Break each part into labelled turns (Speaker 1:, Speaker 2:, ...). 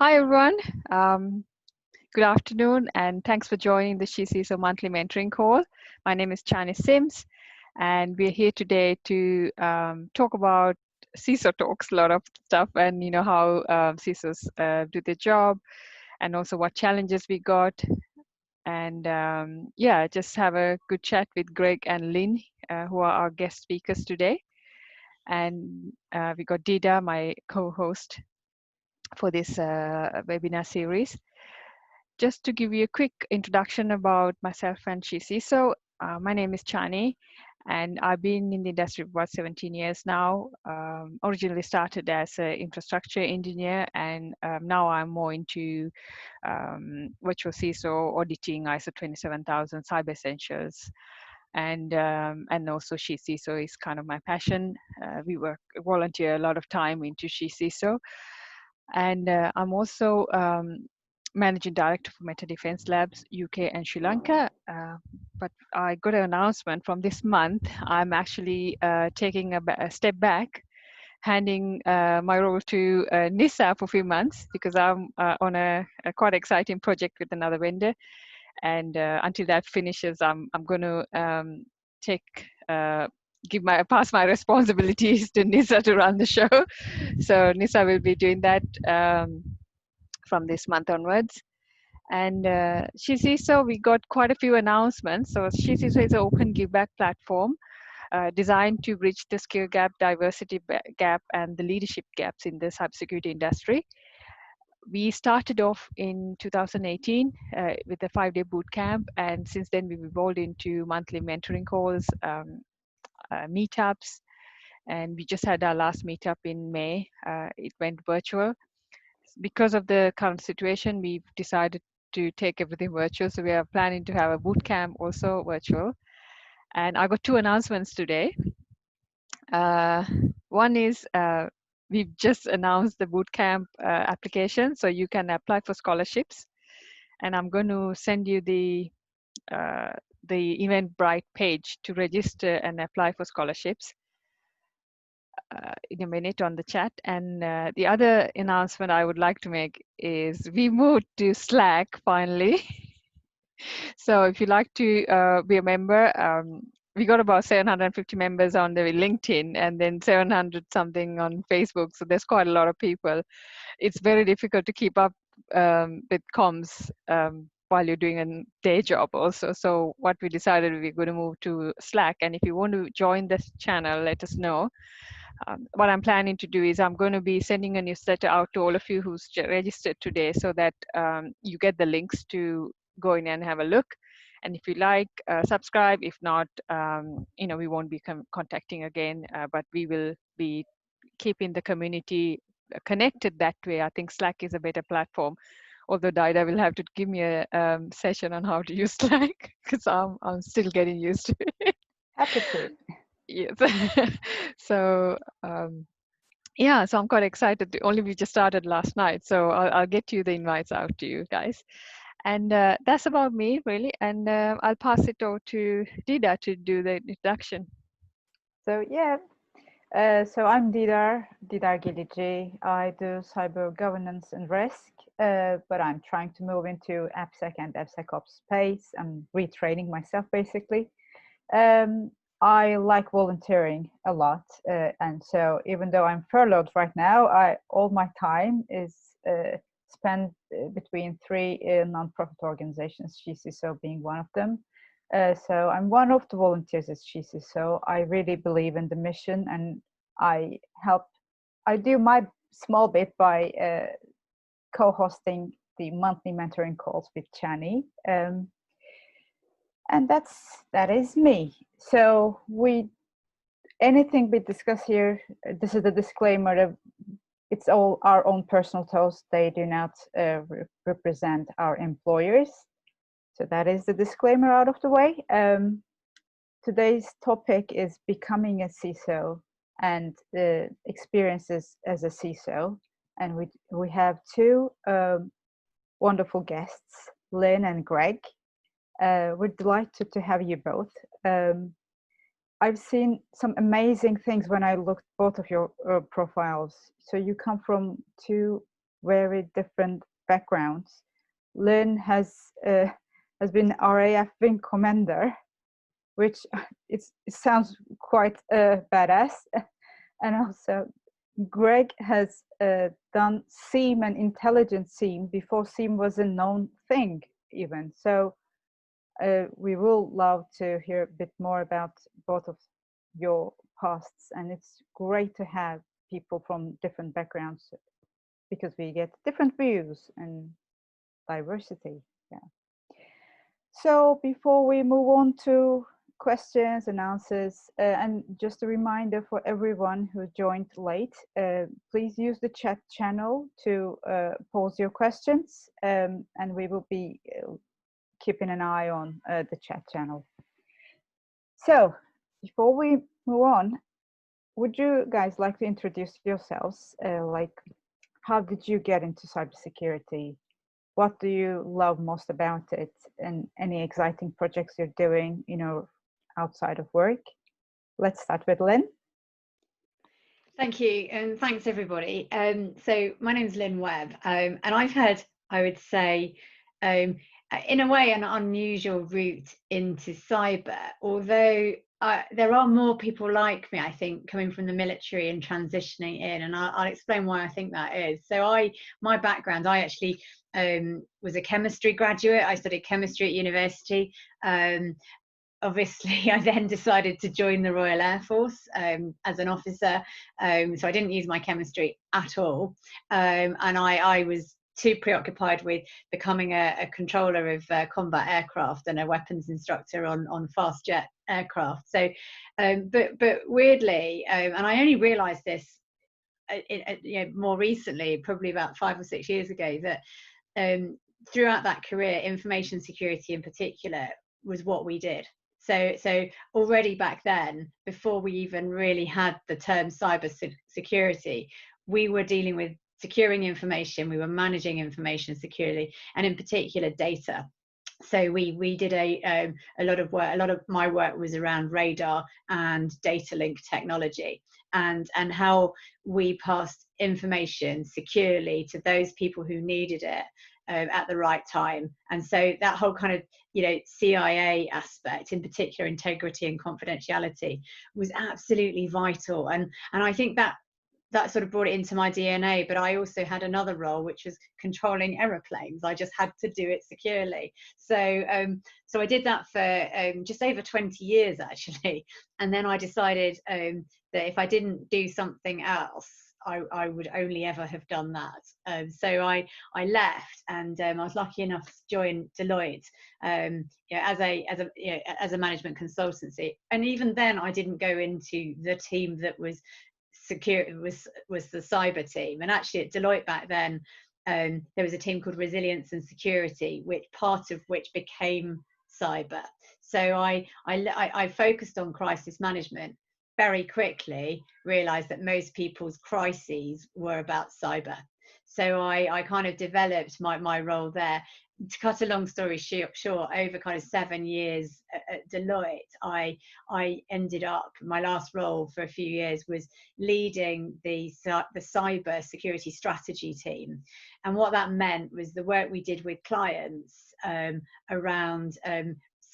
Speaker 1: Hi everyone. Um, Good afternoon, and thanks for joining the CISO monthly mentoring call. My name is Chani Sims, and we're here today to talk about CISO talks, a lot of stuff, and how CISOs do their job, and also what challenges we got, and yeah, just have a good chat with Greg and Lynn, who are our guest speakers today, and we got Dida, my co-host for this webinar series. Just to give you a quick introduction about myself and Shishi. So my name is Chani, and I've been in the industry for about 17 years now. Originally started as an infrastructure engineer, and now I'm more into virtual CISO, auditing, ISO 27000, cyber essentials, and also CISO is kind of my passion. We volunteer a lot of time into CISO, and I'm also Managing Director for Meta Defense Labs UK and Sri Lanka. But I got an announcement from this month. I'm actually taking a step back, handing my role to Nisa for a few months because I'm on a quite exciting project with another vendor. And until that finishes, I'm going to take pass my responsibilities to Nisa to run the show. So Nisa will be doing that from this month onwards. And CISO, we got quite a few announcements. So CISO is an open giveback platform designed to bridge the skill gap, diversity gap, and the leadership gaps in the cybersecurity industry. We started off in 2018 with a 5-day boot camp, and since then we've evolved into monthly mentoring calls, meetups, and we just had our last meetup in May. It went virtual. Because of the current situation, we've decided to take everything virtual. So we are planning to have a boot camp also virtual. And I got two announcements today. One is we've just announced the bootcamp application, so you can apply for scholarships. And I'm going to send you the Eventbrite page to register and apply for scholarships in a minute on the chat. And the other announcement I would like to make is we moved to Slack finally. So if you'd like to be a member, we got about 750 members on the LinkedIn and then 700 something on Facebook. So there's quite a lot of people. It's very difficult to keep up with comms while you're doing a day job also. So what we decided, we're going to move to Slack. And if you want to join this channel, let us know. What I'm planning to do is I'm going to be sending a newsletter out to all of you who's registered today so that you get the links to go in and have a look. And if you like, subscribe. If not, we won't be contacting again, but we will be keeping the community connected that way. I think Slack is a better platform. Although Dida will have to give me a session on how to use Slack because I'm still getting used to it.
Speaker 2: Happy to.
Speaker 1: Yes. So yeah, so I'm quite excited. Only we just started last night, so I'll get you the invites out to you guys. And that's about me, really. And I'll pass it over to Dida to do the introduction.
Speaker 2: So yeah, so I'm Didar Gilici. I do cyber governance and risk, but I'm trying to move into AppSec and DevSecOps space. I'm retraining myself basically. Um, I like volunteering a lot, and so even though I'm furloughed right now, all my time is spent between three nonprofit organizations, CISO being one of them. So I'm one of the volunteers at CISO. I really believe in the mission, and I help. I do my small bit by co-hosting the monthly mentoring calls with Chani. And that is me. So anything we discuss here, this is the disclaimer that it's all our own personal thoughts. They do not represent our employers. So that is the disclaimer out of the way. Today's topic is becoming a CISO and experiences as a CISO. And we have two wonderful guests, Lynn and Greg. We're delighted to have you both. I've seen some amazing things when I looked both of your profiles. So you come from two very different backgrounds. Lynn has been RAF Wing Commander, which it sounds quite badass. And also Greg has done SIEM and intelligence SIEM before SIEM was a known thing even. So we will love to hear a bit more about both of your pasts, and it's great to have people from different backgrounds because we get different views and diversity. Yeah. So before we move on to questions and answers, and just a reminder for everyone who joined late, please use the chat channel to pose your questions, and we will be keeping an eye on the chat channel. So before we move on, would you guys like to introduce yourselves? Like, how did you get into cybersecurity? What do you love most about it, and any exciting projects you're doing, you know, outside of work? Let's start with Lynn.
Speaker 3: Thank you, and thanks everybody. So my name is Lynn Webb, and I've had, I would say, in a way, an unusual route into cyber, although there are more people like me, I think, coming from the military and transitioning in, and I'll explain why I think that is. So my background, I actually was a chemistry graduate. I studied chemistry at university. Obviously, I then decided to join the Royal Air Force as an officer. So I didn't use my chemistry at all. And I was too preoccupied with becoming a controller of combat aircraft and a weapons instructor on fast jet aircraft. So, but weirdly, and I only realized this more recently, probably about 5 or 6 years ago, that throughout that career, information security in particular was what we did. So already back then, before we even really had the term cyber security, we were dealing with securing information, we were managing information securely, and in particular data. So we did a lot of work. A lot of my work was around radar and data link technology, and how we passed information securely to those people who needed it at the right time. And so that whole kind of, you know, CIA aspect, in particular integrity and confidentiality, was absolutely vital. And I think that sort of brought it into my DNA. But I also had another role, which was controlling aeroplanes. I just had to do it securely. So so I did that for just over 20 years, actually. And then I decided that if I didn't do something else, I would only ever have done that. So I left, and I was lucky enough to join Deloitte, you know, as a management consultancy. And even then, I didn't go into the team that was secure, was the cyber team. And actually, at Deloitte back then, there was a team called Resilience and Security, which part of which became cyber. So I focused on crisis management. Very quickly realized that most people's crises were about cyber. So I kind of developed my role there. To cut a long story short, over kind of 7 years at Deloitte, I ended up, my last role for a few years was leading the cyber security strategy team. And what that meant was the work we did with clients around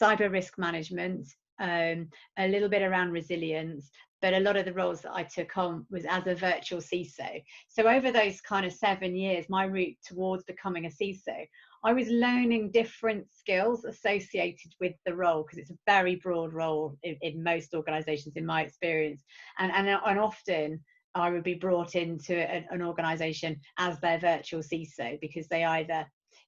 Speaker 3: cyber risk management, a little bit around resilience, but a lot of the roles that I took on was as a virtual CISO. So over those kind of 7 years, my route towards becoming a CISO, I was learning different skills associated with the role, because it's a very broad role in most organizations, in my experience. And often I would be brought into an organization as their virtual CISO, because they either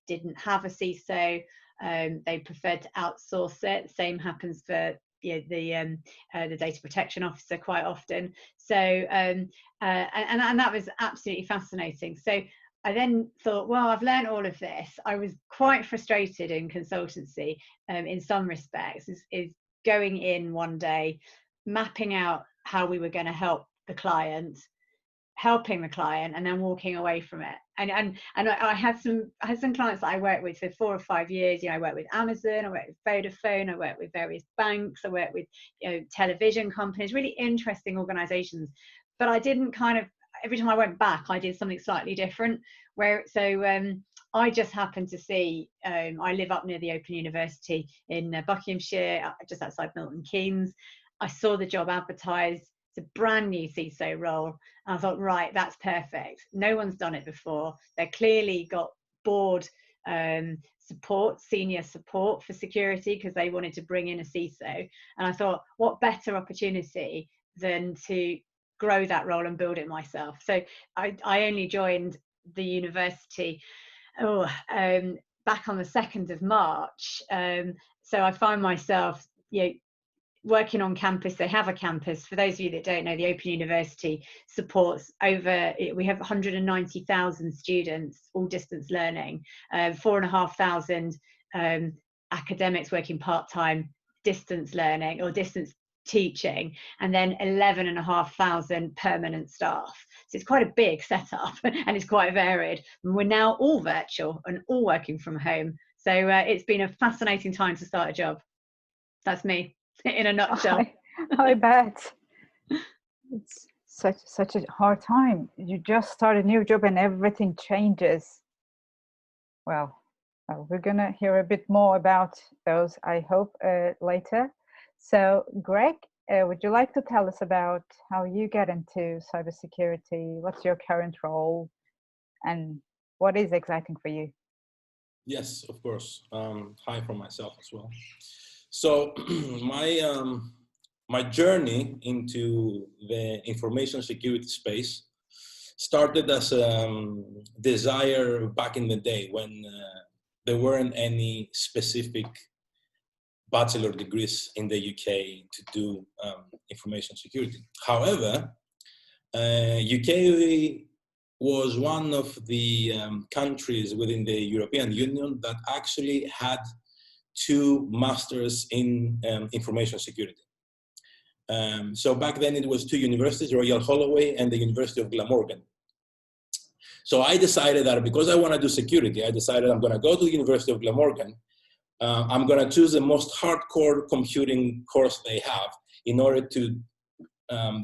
Speaker 3: didn't have a CISO, they preferred to outsource it. Same happens for the data protection officer quite often. So and that was absolutely fascinating. So I then thought, well, I've learned all of this. I was quite frustrated in consultancy in some respects, is going in one day, mapping out how we were going to help the client, helping the client, and then walking away from it. And I had some clients that I worked with for 4 or 5 years. You know, I worked with Amazon, I worked with Vodafone, I worked with various banks, I worked with, you know, television companies, really interesting organizations. But I didn't kind of, every time I went back, I did something slightly different. I just happened to see, I live up near the Open University in Buckinghamshire, just outside Milton Keynes. I saw the job advertised. It's a brand new CISO role. And I thought, right, that's perfect. No one's done it before. They're clearly got board support, senior support for security, because they wanted to bring in a CISO. And I thought, what better opportunity than to grow that role and build it myself. So I only joined the university back on the 2nd of March. So I find myself, working on campus. They have a campus. For those of you that don't know, the Open University supports we have 190,000 students, all distance learning, 4,500 academics working part-time distance learning or distance teaching, and then 11,500 permanent staff. So it's quite a big setup and it's quite varied. And we're now all virtual and all working from home. So it's been a fascinating time to start a job. That's me in a nutshell.
Speaker 2: I bet. It's such a hard time. You just start a new job and everything changes. Well, we're gonna hear a bit more about those, I hope, later. So, Greg, would you like to tell us about how you get into cybersecurity? What's your current role, and what is exciting for you?
Speaker 4: Yes, of course. Hi from myself as well. So my journey into the information security space started as a desire back in the day when there weren't any specific bachelor degrees in the UK to do information security. However, UK was one of the countries within the European Union that actually had 2 masters in information security. So back then it was 2 universities, Royal Holloway and the University of Glamorgan. So I decided that because I want to do security, I decided I'm going to go to the University of Glamorgan. I'm going to choose the most hardcore computing course they have in order to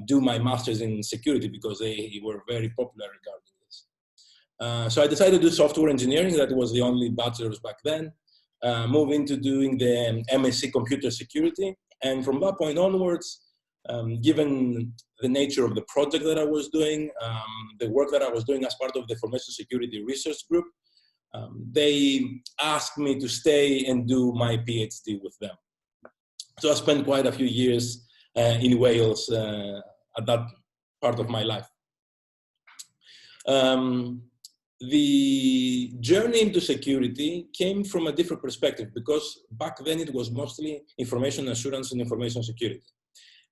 Speaker 4: do my master's in security, because they were very popular regarding this. So I decided to do software engineering. That was the only bachelor's back then. Move into doing the MSc computer security. And from that point onwards, given the nature of the project that I was doing, the work that I was doing as part of the information security research group, they asked me to stay and do my PhD with them. So I spent quite a few years in Wales at that part of my life. The journey into security came from a different perspective, because back then it was mostly information assurance and information security.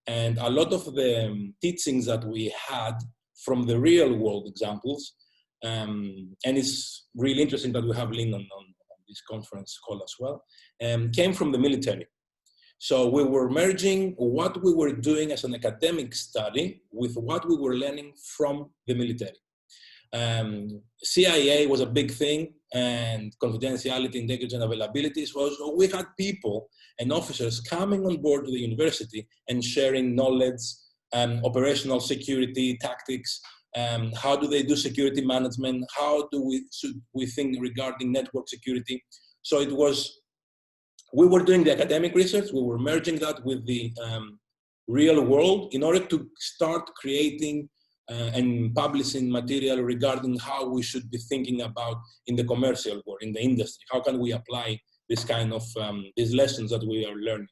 Speaker 4: And a lot of the teachings that we had from the real world examples, and it's really interesting that we have Lynn on this conference call as well, came from the military. So we were merging what we were doing as an academic study with what we were learning from the military. CIA was a big thing, and confidentiality, integrity, and availability. So we had people and officers coming on board to the university and sharing knowledge, operational security tactics, how do they do security management, how should we think regarding network security. So it was, we were doing the academic research, we were merging that with the real world in order to start creating and publishing material regarding how we should be thinking about in the commercial world, in the industry. How can we apply this kind of, these lessons that we are learning?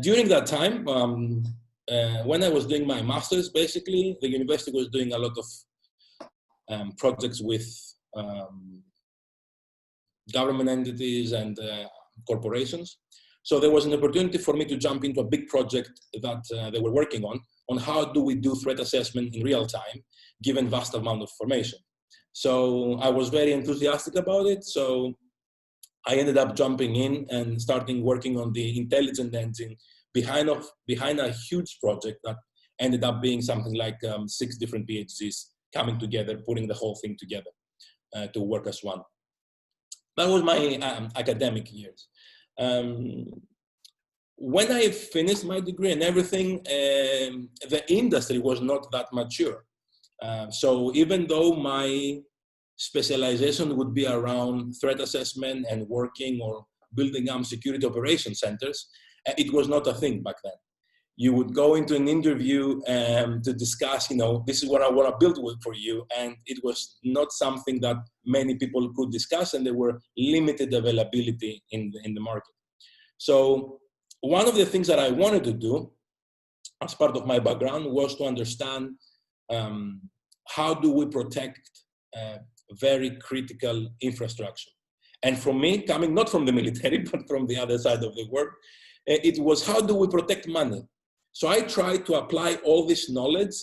Speaker 4: During that time, when I was doing my master's, basically, the university was doing a lot of projects with government entities and corporations. So there was an opportunity for me to jump into a big project that they were working on how do we do threat assessment in real time, given vast amount of information. So I was very enthusiastic about it. So I ended up jumping in and starting working on the intelligent engine behind a huge project that ended up being something like 6 different PhDs coming together, putting the whole thing together to work as one. That was my academic years. when I finished my degree and everything, the industry was not that mature. So even though my specialization would be around threat assessment and working or building up security operation centers, it was not a thing back then. You would go into an interview to discuss, this is what I want to build for you. And it was not something that many people could discuss, and there were limited availability in the market. So one of the things that I wanted to do as part of my background was to understand how do we protect very critical infrastructure. And for me, coming not from the military, but from the other side of the world, it was how do we protect money? So I tried to apply all this knowledge.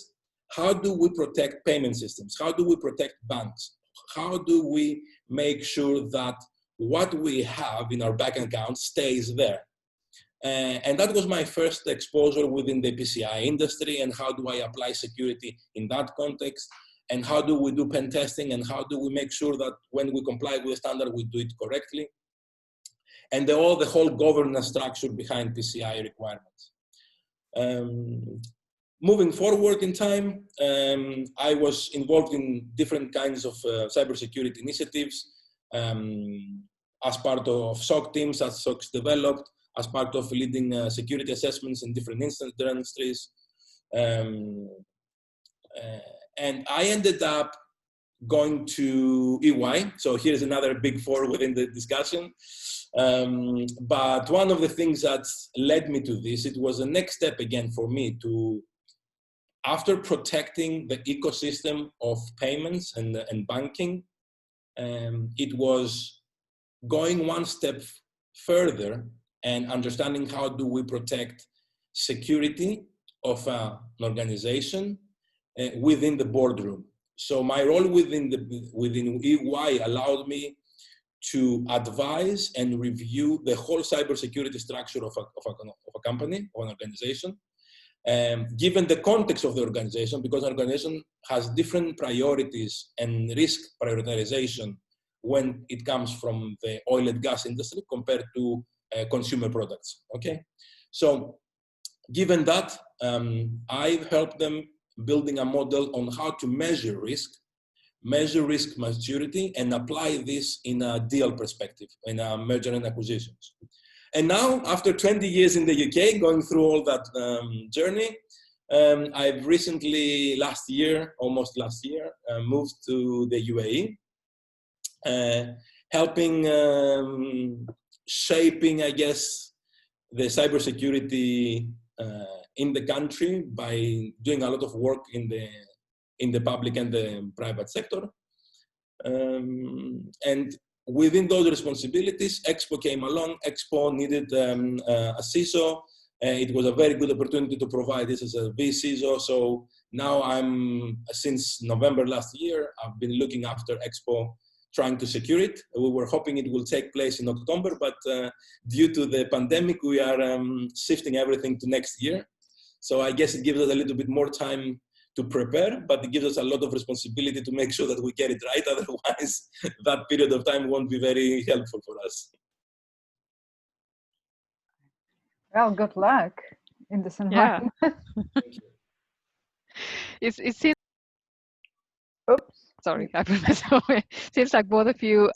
Speaker 4: How do we protect payment systems? How do we protect banks? How do we make sure that what we have in our bank account stays there? And that was my first exposure within the PCI industry, and how do I apply security in that context? And how do we do pen testing, and how do we make sure that when we comply with the standard, we do it correctly? And the whole governance structure behind PCI requirements. Moving forward in time, I was involved in different kinds of cybersecurity initiatives as part of SOC teams, as SOCs developed, as part of leading security assessments in different industries. And I ended up going to EY. So here's another big four within the discussion. But one of the things that led me to this, it was the next step again for me to, after protecting the ecosystem of payments and banking, it was going one step further and understanding how do we protect security of an organization within the boardroom. So my role within EY allowed me to advise and review the whole cybersecurity structure of a company or an organization, given the context of the organization, because an organization has different priorities and risk prioritization when it comes from the oil and gas industry compared to consumer products, okay? So given that, I've helped them building a model on how to measure risk maturity, and apply this in a deal perspective, in a merger and acquisitions. And now, after 20 years in the UK, going through all that journey, I've recently, almost last year, moved to the UAE, helping shaping, I guess, the cybersecurity in the country by doing a lot of work in the public and the private sector. And within those responsibilities, Expo came along. Expo needed a CISO. It was a very good opportunity to provide this as a vCISO. So now since November last year, I've been looking after Expo, trying to secure it. We were hoping it will take place in October, but due to the pandemic, we are shifting everything to next year. So I guess it gives us a little bit more time to prepare, but it gives us a lot of responsibility to make sure that we get it right. Otherwise, that period of time won't be very helpful for us.
Speaker 2: Well, good luck in this environment.
Speaker 1: Yeah. It seems.
Speaker 2: Oops.
Speaker 1: Sorry, I put myself away. Seems like both of you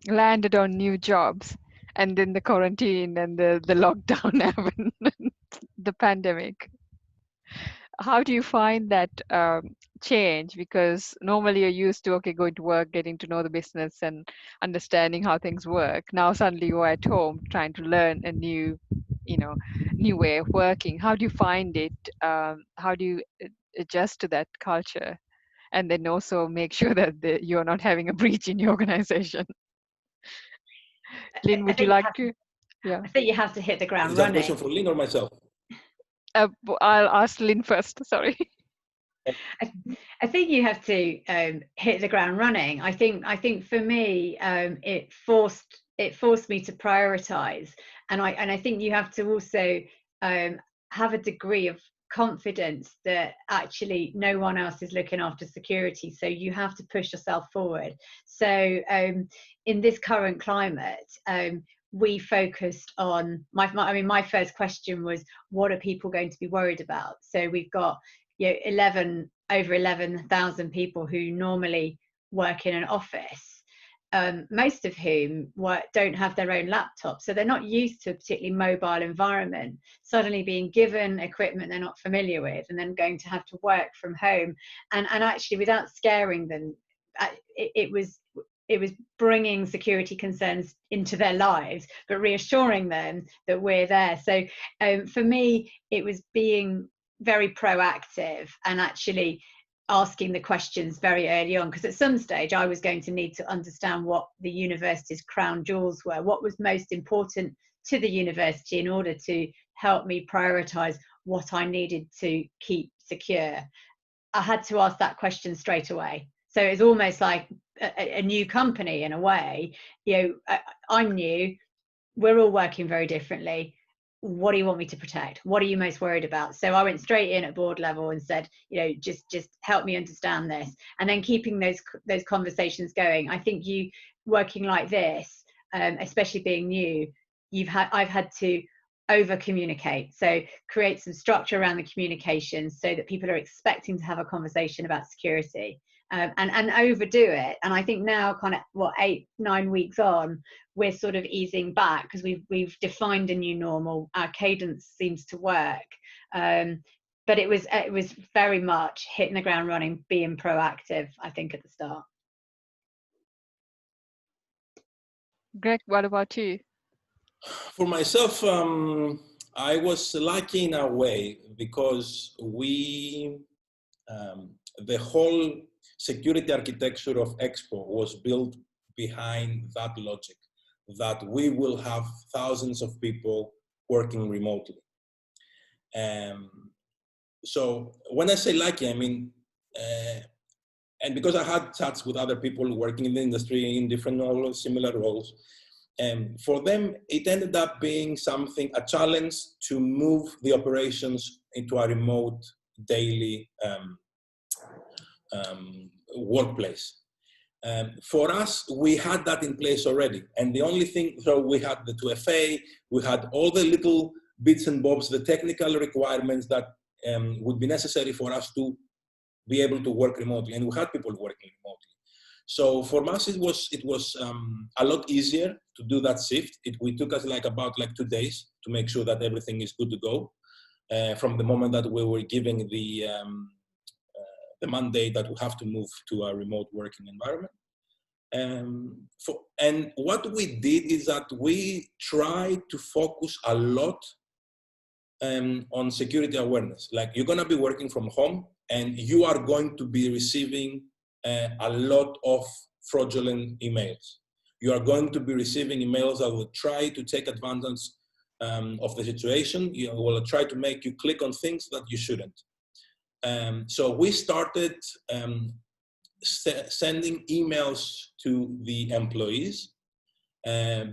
Speaker 1: landed on new jobs, and then the quarantine and the lockdown happened, the pandemic. How do you find that change? Because normally you're used to, okay, going to work, getting to know the business and understanding how things work. Now suddenly you're at home trying to learn a new way of working. How do you find it? How do you adjust to that culture? And then also make sure that you're not having a breach in your organization. Lynn, would you like to? Yeah.
Speaker 3: I think you have to hit the ground
Speaker 4: Is that
Speaker 3: running.
Speaker 4: a question for Lynn or myself?
Speaker 1: I'll ask Lynn first, sorry.
Speaker 3: I think you have to hit the ground running. I think for me, it forced me to prioritize, and I think you have to also have a degree of confidence that actually no one else is looking after security, so you have to push yourself forward. So in this current climate, we focused on my first question was, what are people going to be worried about? So we've got, you know, over 11,000 people who normally work in an office, most of whom don't have their own laptop, so they're not used to a particularly mobile environment. Suddenly being given equipment they're not familiar with, and then going to have to work from home, and actually, without scaring them, it was bringing security concerns into their lives, but reassuring them that we're there. So for me, it was being very proactive and actually asking the questions very early on, because at some stage I was going to need to understand what the university's crown jewels were, what was most important to the university, in order to help me prioritize what I needed to keep secure. I had to ask that question straight away. So it's almost like a new company in a way. You know, I'm new, we're all working very differently. What do you want me to protect? What are you most worried about? So I went straight in at board level and said, you know, just help me understand this, and then keeping those conversations going. I think you working like this, especially being new, I've had to over communicate, so create some structure around the communication so that people are expecting to have a conversation about security, and overdo it. And I think now, kind of 8-9 weeks on, we're sort of easing back because we've defined a new normal. Our cadence seems to work, but it was very much hitting the ground running, being proactive, I think, at the start.
Speaker 1: Greg, what about you?
Speaker 4: For myself, I was lucky in a way, because the whole security architecture of Expo was built behind that logic, that we will have thousands of people working remotely. So when I say lucky, I mean, and because I had chats with other people working in the industry in different roles, similar roles, for them, it ended up being a challenge to move the operations into a remote daily workplace. For us, we had that in place already. And the only thing, so we had the 2FA, we had all the little bits and bobs, the technical requirements that would be necessary for us to be able to work remotely. And we had people working remotely. So for us, it was a lot easier to do that shift. We took us about 2 days to make sure that everything is good to go. From the moment that we were giving the mandate that we have to move to a remote working environment. And what we did is that we tried to focus a lot on security awareness. Like, you're going to be working from home, and you are going to be receiving a lot of fraudulent emails. You are going to be receiving emails that will try to take advantage of the situation. You will try to make you click on things that you shouldn't. So we started sending emails to the employees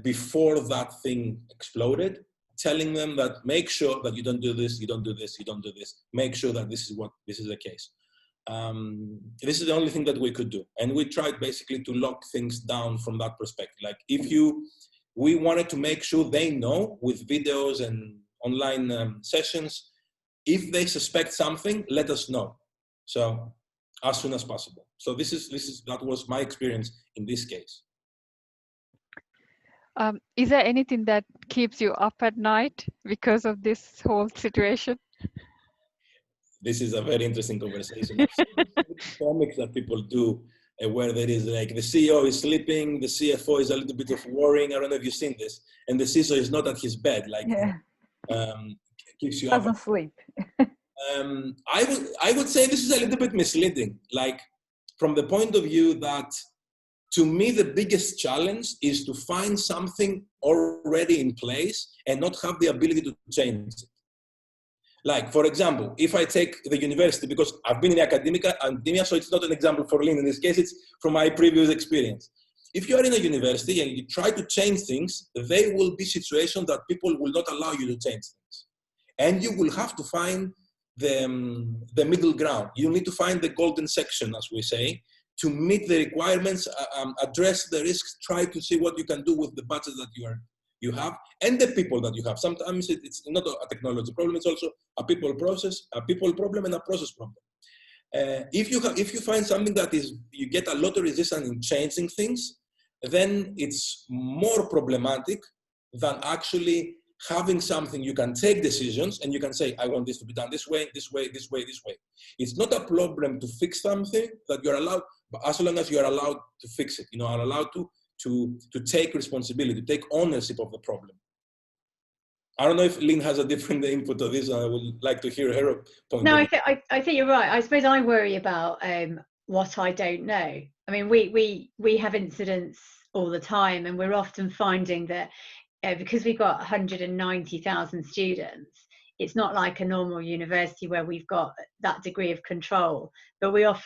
Speaker 4: before that thing exploded, telling them that make sure that you don't do this, you don't do this, you don't do this. Make sure that this is the case. This is the only thing that we could do. And we tried basically to lock things down from that perspective. Like, we wanted to make sure they know with videos and online sessions, if they suspect something, let us know. So as soon as possible. So that was my experience in this case.
Speaker 1: Is there anything that keeps you up at night because of this whole situation?
Speaker 4: This is a very interesting conversation. I've seen comics that people do where there is like the CEO is sleeping, the CFO is a little bit of worrying. I don't know if you've seen this, and the CISO is not at his bed. Like, keeps you up.
Speaker 2: Doesn't sleep.
Speaker 4: I would say this is a little bit misleading. Like, from the point of view that, to me, the biggest challenge is to find something already in place and not have the ability to change it. Like, for example, if I take the university, because I've been in academia, so it's not an example for Lynn in this case, it's from my previous experience. If you are in a university and you try to change things, there will be situations that people will not allow you to change things. And you will have to find the middle ground. You need to find the golden section, as we say, to meet the requirements, address the risks, try to see what you can do with the budget that you have and the people that you have. Sometimes it's not a technology problem, it's also a people problem and a process problem. If you find something that is, you get a lot of resistance in changing things, then it's more problematic than actually having something you can take decisions and you can say, I want this to be done this way, this way, this way, this way. It's not a problem to fix something that you're allowed, but as long as you're allowed to fix it, are allowed to take responsibility, to take ownership of the problem. I don't know if Lynn has a different input to this. I would like to hear her point.
Speaker 3: No, I think you're right. I suppose I worry about what I don't know. I mean, we have incidents all the time, and we're often finding that because we've got 190,000 students, it's not like a normal university where we've got that degree of control. But we have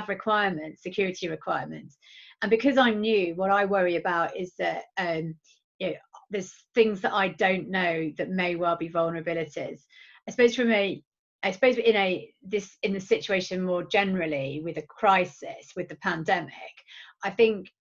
Speaker 3: requirements, security requirements, and because I'm new, what I worry about is that there's things that I don't know that may well be vulnerabilities. I suppose in the situation more generally with a crisis, with the pandemic, I think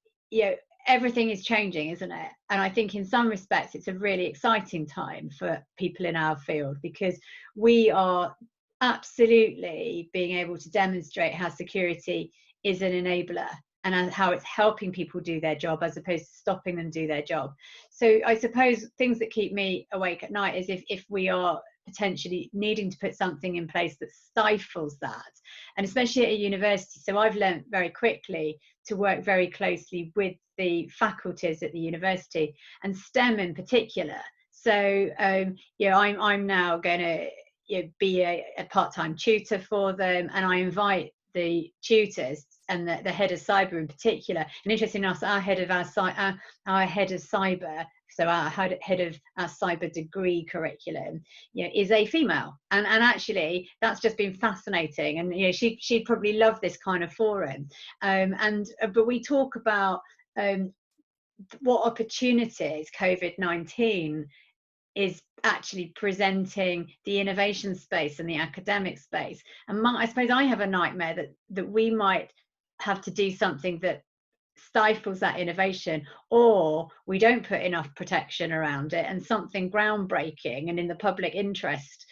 Speaker 3: everything is changing, isn't it? And I think in some respects it's a really exciting time for people in our field, because we are absolutely being able to demonstrate how security is an enabler and how it's helping people do their job as opposed to stopping them do their job. So I suppose things that keep me awake at night is if we are potentially needing to put something in place that stifles that, and especially at a university. So I've learned very quickly to work very closely with the faculties at the university, and STEM in particular. So I'm now going to be a part-time tutor for them, and I invite the tutors and the head of cyber in particular. And interesting enough, our head of cyber, so our head of our cyber degree curriculum, is a female, and actually that's just been fascinating. And she'd probably love this kind of forum. But we talk about what opportunities COVID-19 is actually presenting the innovation space and the academic space. And I suppose I have a nightmare that we might have to do something that stifles that innovation, or we don't put enough protection around it and something groundbreaking and in the public interest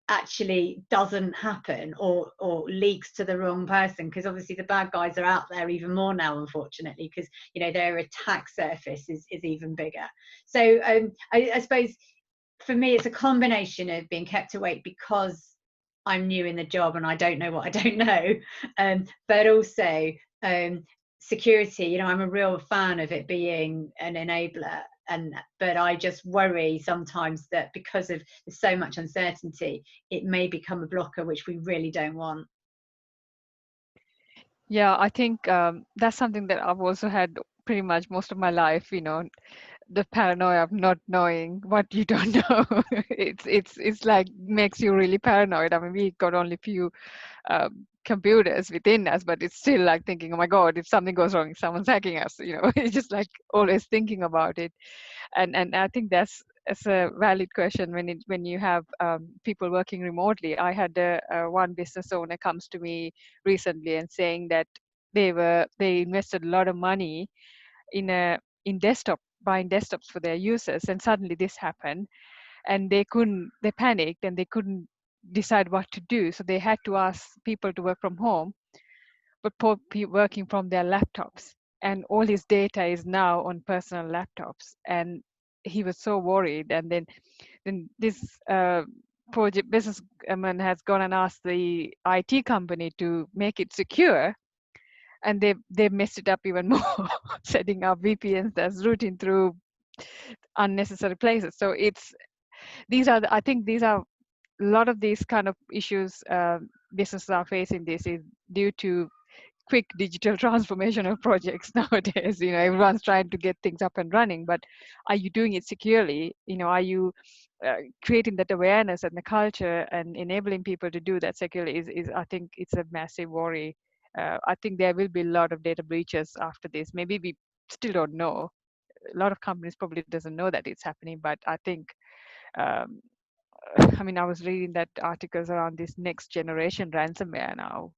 Speaker 3: actually doesn't happen, or leaks to the wrong person, because obviously the bad guys are out there even more now, unfortunately, because their attack surface is even bigger. So I suppose for me it's a combination of being kept awake because I'm new in the job and I don't know what I don't know, but also security. I'm a real fan of it being an enabler, but I just worry sometimes that because of so much uncertainty, it may become a blocker, which we really don't want.
Speaker 1: Yeah, I think that's something that I've also had pretty much most of my life, the paranoia of not knowing what you don't know. It's like makes you really paranoid. I mean, we got only few computers within us, but it's still like thinking, oh my God, if something goes wrong, if someone's hacking us, it's just like always thinking about it. And I think that's a valid question when you have people working remotely. I had one business owner comes to me recently and saying that they invested a lot of money in buying desktops for their users, and suddenly this happened, and they panicked and they couldn't decide what to do, so they had to ask people to work from home, but working from their laptops, and all his data is now on personal laptops, and he was so worried. And then this project businessman has gone and asked the IT company to make it secure, and they messed it up even more, setting up VPNs that's routing through unnecessary places. So I think these are a lot of these kind of issues businesses are facing. This is due to quick digital transformational projects nowadays. Everyone's trying to get things up and running, but are you doing it securely? Are you creating that awareness and the culture and enabling people to do that securely is I think it's a massive worry. I think there will be a lot of data breaches after this. Maybe we still don't know. A lot of companies probably doesn't know that it's happening, but I think um, I mean, I was reading that articles around this next generation ransomware now.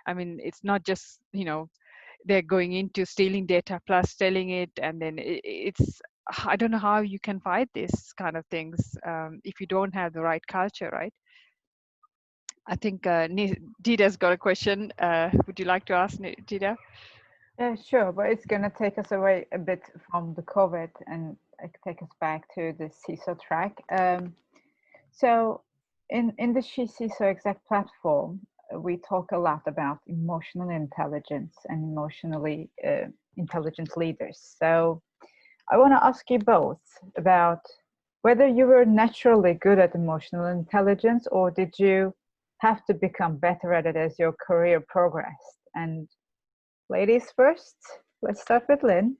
Speaker 1: I mean, it's not just, they're going into stealing data plus selling it, and then it's I don't know how you can fight this kind of things if you don't have the right culture, right? I think Dida's got a question. Would you like to ask, Dida?
Speaker 2: Yeah, sure, but it's going to take us away a bit from the COVID and take us back to the CISO track. So in the CISO Exec platform, we talk a lot about emotional intelligence and emotionally intelligent leaders. So I want to ask you both about whether you were naturally good at emotional intelligence, or did you have to become better at it as your career progressed? And ladies first, let's start with Lynn.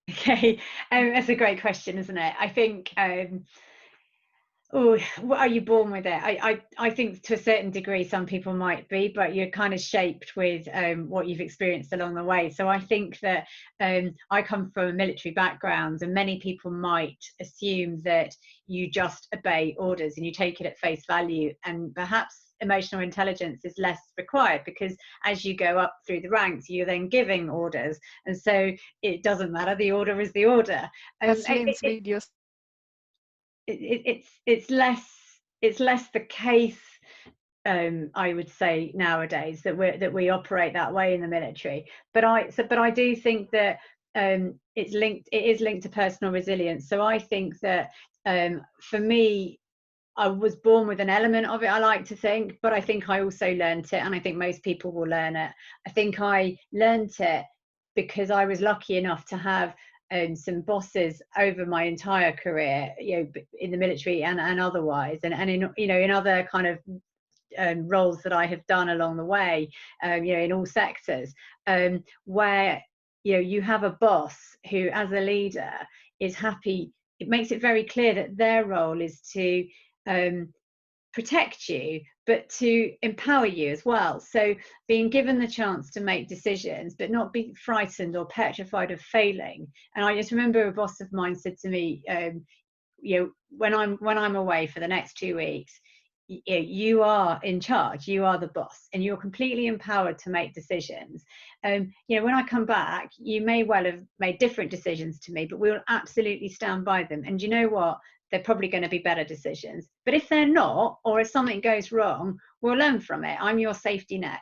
Speaker 3: Okay, that's a great question, isn't it? I think, oh, what are you born with it? I think to a certain degree, some people might be, but you're kind of shaped with what you've experienced along the way. So I think that I come from a military background, and many people might assume that you just obey orders and you take it at face value, and perhaps emotional intelligence is less required, because as you go up through the ranks, you're then giving orders, and so it doesn't matter, the order is the order.
Speaker 1: That's Lynn's videos.
Speaker 3: It's less the case, I would say, nowadays, that we operate that way in the military. But I do think that it is linked to personal resilience. So I think that for me, I was born with an element of it, I like to think, but I think I also learned it, and I think most people will learn it. I think I learned it because I was lucky enough to have some bosses over my entire career, in the military and otherwise, and in in other kind of roles that I have done along the way, in all sectors, where you have a boss who, as a leader, is happy. It makes it very clear that their role is to protect you, but to empower you as well. So being given the chance to make decisions, but not be frightened or petrified of failing. And I just remember a boss of mine said to me, when I'm away for the next 2 weeks, you are in charge, you are the boss, and you're completely empowered to make decisions. When I come back, you may well have made different decisions to me, but we will absolutely stand by them. And you know what? They're probably going to be better decisions. But if they're not, or if something goes wrong, we'll learn from it. I'm your safety net.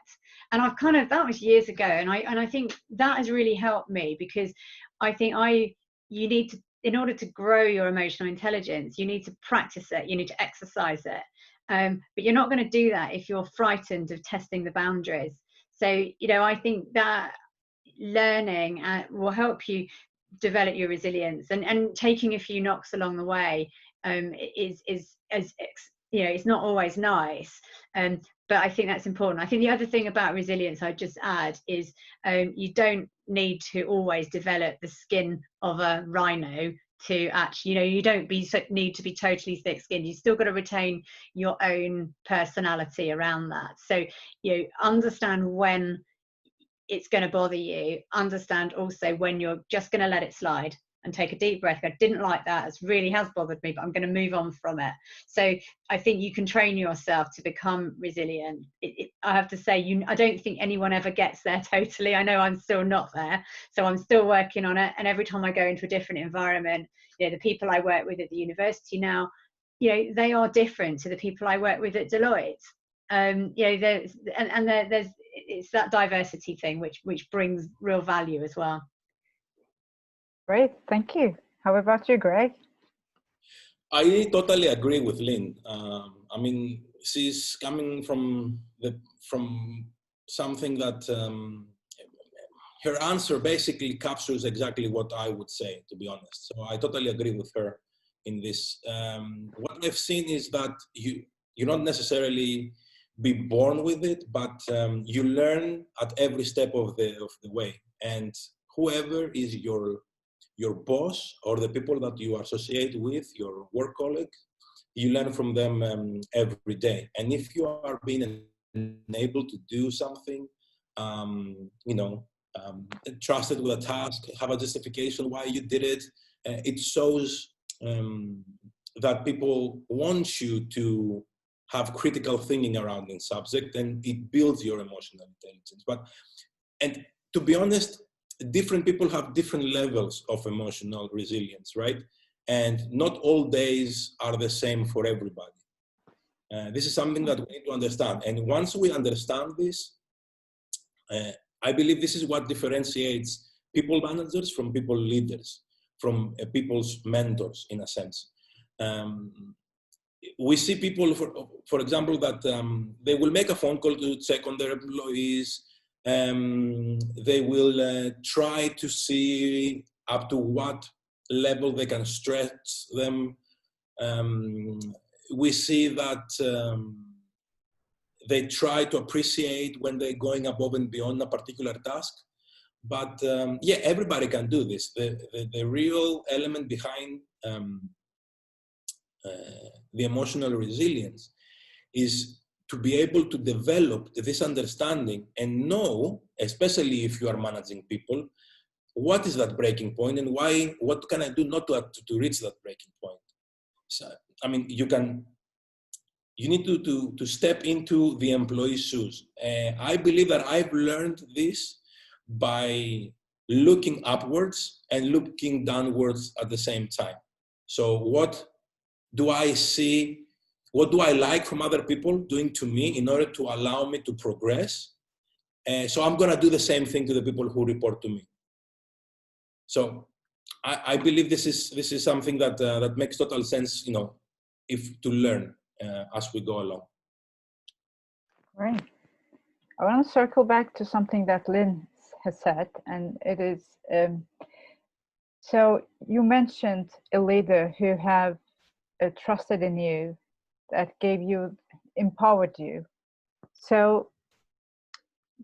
Speaker 3: And that was years ago. And I think that has really helped me, because I think you need to, in order to grow your emotional intelligence, you need to practice it, you need to exercise it. But you're not going to do that if you're frightened of testing the boundaries. So, I think that learning will help you develop your resilience, and taking a few knocks along the way is it's not always nice, but I think that's important. I think the other thing about resilience I'd just add is you don't need to always develop the skin of a rhino to actually, you don't need to be totally thick-skinned. You still got to retain your own personality around that. So understand when it's going to bother you, understand also when you're just going to let it slide and take a deep breath. I didn't like that, it really has bothered me, but I'm going to move on from it. So I think you can train yourself to become resilient. I have to say, I don't think anyone ever gets there totally. I know I'm still not there, so I'm still working on it. And every time I go into a different environment, the people I work with at the university now, they are different to the people I work with at Deloitte. There's it's that diversity thing which brings real value as well.
Speaker 2: Great, thank you. How about you, Greg?
Speaker 4: I totally agree with Lynn. I mean, she's coming from something that her answer basically captures exactly what I would say, to be honest. So I totally agree with her in this. What I've seen is that you not necessarily be born with it, but you learn at every step of the way. And whoever is your boss or the people that you associate with, your work colleague, you learn from them every day. And if you are being able to do something, trusted with a task, have a justification why you did it, it shows that people want you to have critical thinking around the subject, and it builds your emotional intelligence. And to be honest, different people have different levels of emotional resilience, right? And not all days are the same for everybody. This is something that we need to understand. And once we understand this, I believe this is what differentiates people managers from people leaders, from people's mentors, in a sense. We see people, for example, that they will make a phone call to check on their employees. They will try to see up to what level they can stretch them. We see that they try to appreciate when they're going above and beyond a particular task. But yeah, everybody can do this. The real element behind the emotional resilience is to be able to develop this understanding and know, especially if you are managing people, what is that breaking point and why, what can I do not to reach that breaking point? So, I mean, you need to step into the employee's shoes. I believe that I've learned this by looking upwards and looking downwards at the same time. So what do I see? What do I like from other people doing to me in order to allow me to progress? So I'm going to do the same thing to the people who report to me. So I believe this is something that makes total sense, you know, if to learn as we go along.
Speaker 2: Great. I want to circle back to something that Lynn has said, and it is, so you mentioned a leader who have trusted in you, that gave you, empowered you. So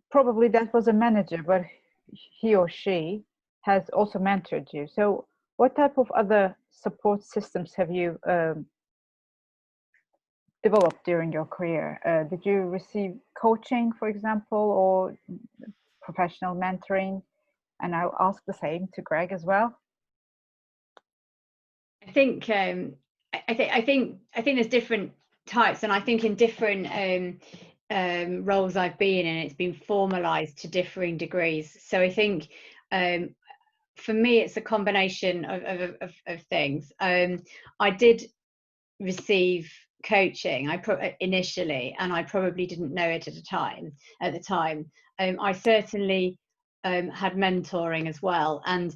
Speaker 2: probably that was a manager, but he or she has also mentored you. So what type of other support systems have you developed during your career? Did you receive coaching, for example, or professional mentoring? And I'll ask the same to Greg as well.
Speaker 3: I think I think there's different types, and I think in different roles I've been in, it's been formalized to differing degrees. So I think for me, it's a combination of things. I did receive coaching initially, and I probably didn't know it at the time. I certainly had mentoring as well, and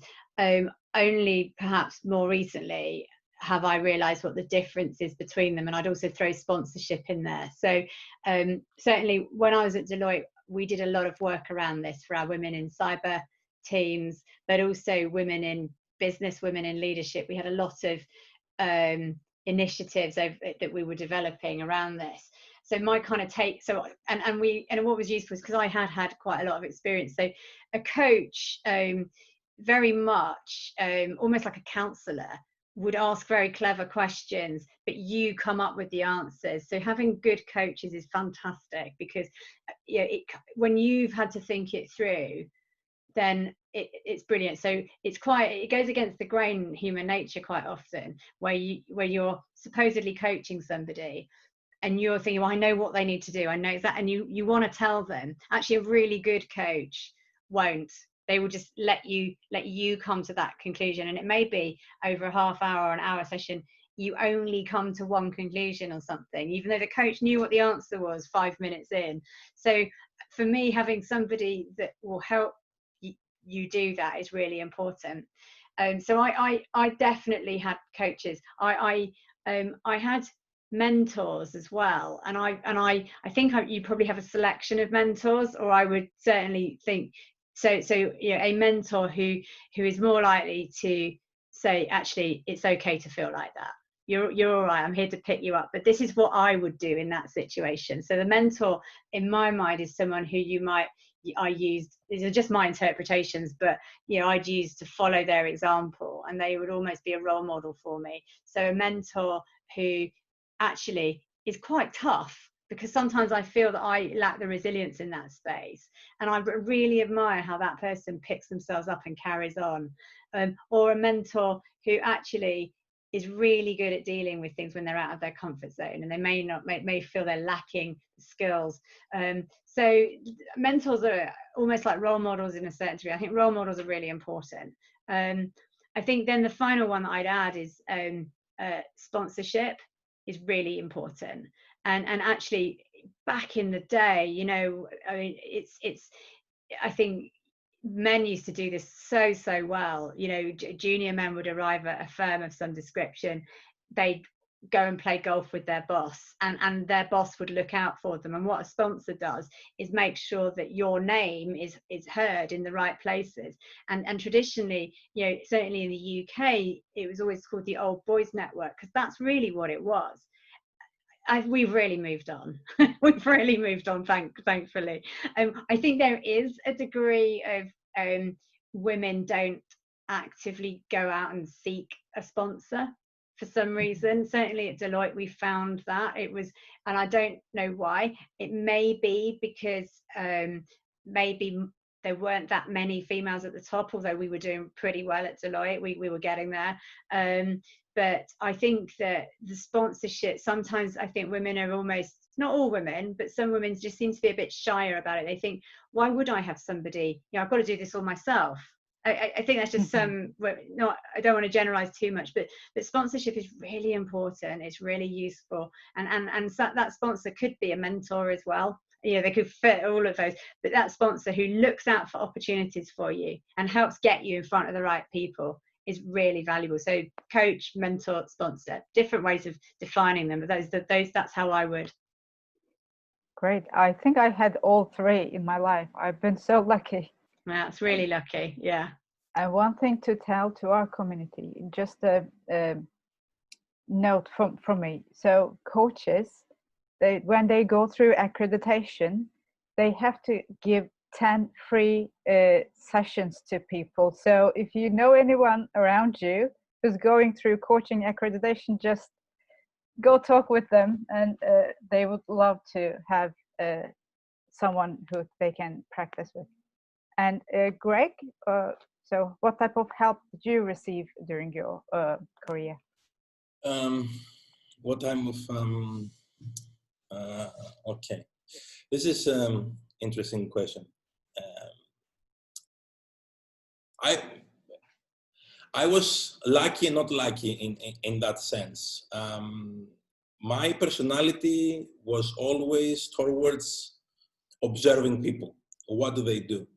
Speaker 3: only perhaps more recently have I realized what the difference is between them. And I'd also throw sponsorship in there. So certainly when I was at Deloitte, we did a lot of work around this for our women in cyber teams, but also women in business, women in leadership. We had a lot of initiatives that we were developing around this. So my kind of take, and what was useful is because I had quite a lot of experience. So a coach, very much almost like a counselor, would ask very clever questions, but you come up with the answers. So having good coaches is fantastic, because when you've had to think it through, then it's brilliant. So it goes against the grain human nature quite often, where you're supposedly coaching somebody and you're thinking, well, I know what they need to do, I know that, and you want to tell them. Actually, a really good coach won't. They will just let you come to that conclusion, and it may be over a half hour or an hour session you only come to one conclusion or something, even though the coach knew what the answer was 5 minutes in. So for me, having somebody that will help you do that is really important. So I definitely had coaches. I had mentors as well, and I think you probably have a selection of mentors, or I would certainly think so a mentor who is more likely to say, actually, it's okay to feel like that. You're all right, I'm here to pick you up, but this is what I would do in that situation. So the mentor in my mind is someone who I used, these are just my interpretations, but I'd use to follow their example, and they would almost be a role model for me. So a mentor who actually is quite tough, because sometimes I feel that I lack the resilience in that space, and I really admire how that person picks themselves up and carries on. Or a mentor who actually is really good at dealing with things when they're out of their comfort zone, and they may feel they're lacking skills. So mentors are almost like role models in a certain degree. I think role models are really important. I think then the final one that I'd add is sponsorship is really important. And actually, back in the day, you know, I mean, I think men used to do this so well. You know, junior men would arrive at a firm of some description, they'd go and play golf with their boss, and their boss would look out for them. And what a sponsor does is make sure that your name is heard in the right places. And traditionally, you know, certainly in the UK, it was always called the Old Boys Network, because that's really what it was. We've really moved on. We've really moved on, thankfully. I think there is a degree of women don't actively go out and seek a sponsor for some reason. Certainly at Deloitte, we found that it was, and I don't know why. It may be because maybe there weren't that many females at the top, although we were doing pretty well at Deloitte. We were getting there. But I think that the sponsorship, sometimes I think women are almost, not all women, but some women just seem to be a bit shyer about it. They think, why would I have somebody, you know, I've got to do this all myself. I think that's just I don't want to generalize too much, but sponsorship is really important. It's really useful. And so that sponsor could be a mentor as well. You know, they could fit all of those, but that sponsor who looks out for opportunities for you and helps get you in front of the right people is really valuable. So coach, mentor, sponsor, different ways of defining them, but that's how I would.
Speaker 2: Great. I think I had all three in my life. I've been so lucky.
Speaker 3: That's really lucky. Yeah.
Speaker 2: And one thing to tell to our community, just a note from me. So coaches, when they go through accreditation, they have to give 10 free sessions to people. So if you know anyone around you who's going through coaching accreditation, just go talk with them, and they would love to have someone who they can practice with. And Greg, so what type of help did you receive during your career?
Speaker 4: What type of okay, this is interesting question. I was lucky and not lucky in that sense. My personality was always towards observing people. What do they do?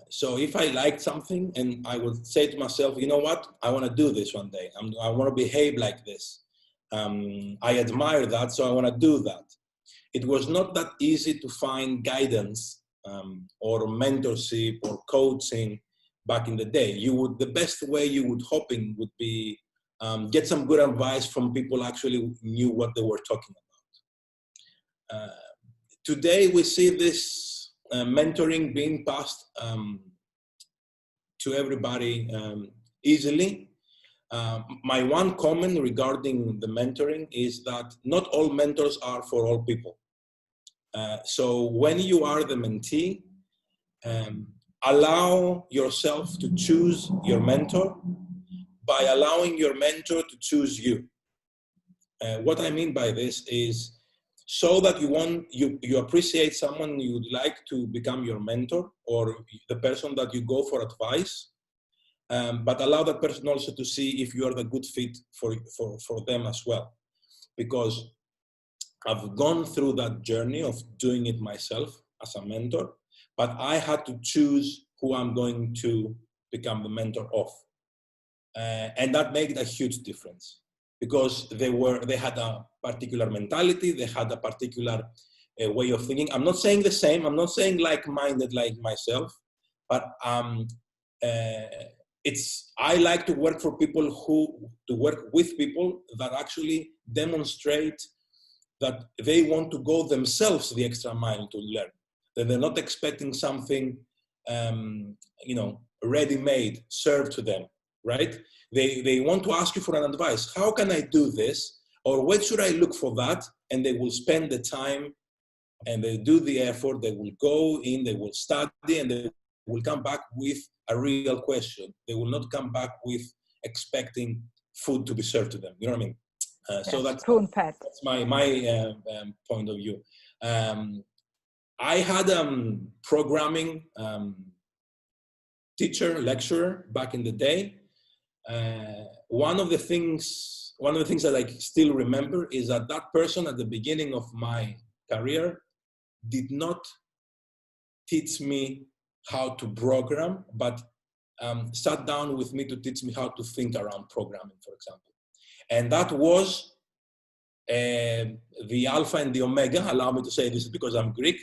Speaker 4: So if I liked something, and I would say to myself, you know what, I want to do this one day. I want to behave like this. I admire that, so I want to do that. It was not that easy to find guidance or mentorship or coaching back in the day. The best way you would hoping would be get some good advice from people actually who knew what they were talking about. Today we see this mentoring being passed to everybody easily. My one comment regarding the mentoring is that not all mentors are for all people. So when you are the mentee, allow yourself to choose your mentor by allowing your mentor to choose you. What I mean by this is, so that you appreciate someone you would like to become your mentor or the person that you go for advice, but allow that person also to see if you are the good fit for them as well. Because I've gone through that journey of doing it myself as a mentor, but I had to choose who I'm going to become the mentor of. And that made a huge difference, because they had a particular mentality, they had a particular way of thinking. I'm not saying the same, I'm not saying like-minded like myself, but I like to work with people that actually demonstrate that they want to go themselves the extra mile to learn, that they're not expecting something ready-made, served to them, right? They want to ask you for an advice. How can I do this? Or where should I look for that? And they will spend the time and they do the effort. They will go in, they will study, and they will come back with a real question. They will not come back with expecting food to be served to them. You know what I mean? So
Speaker 2: Yes,
Speaker 4: that's
Speaker 2: spoon-fed.
Speaker 4: my point of view. I had programming teacher, lecturer back in the day. One of the things that I still remember is that person at the beginning of my career did not teach me how to program, but sat down with me to teach me how to think around programming, for example. And that was the alpha and the omega, allow me to say this because I'm Greek,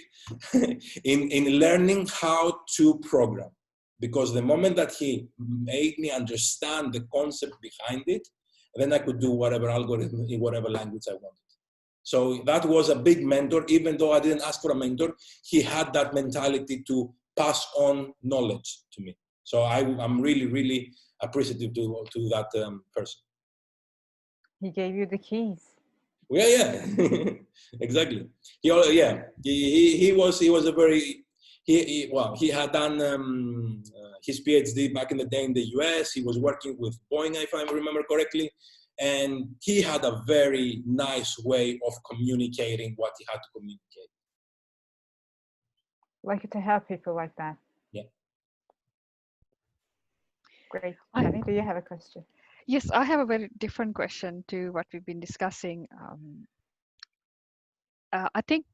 Speaker 4: in learning how to program. Because the moment that he made me understand the concept behind it, then I could do whatever algorithm in whatever language I wanted. So that was a big mentor. Even though I didn't ask for a mentor, he had that mentality to pass on knowledge to me. So I'm really, really appreciative to that person.
Speaker 2: He gave you the keys.
Speaker 4: Yeah, exactly. He was a very he had done his PhD back in the day in the US. He was working with Boeing, if I remember correctly, and he had a very nice way of communicating what he had to communicate.
Speaker 2: Like to have people like that.
Speaker 4: Yeah.
Speaker 2: Great. Jenny, do you have a question?
Speaker 1: Yes, I have a very different question to what we've been discussing. I think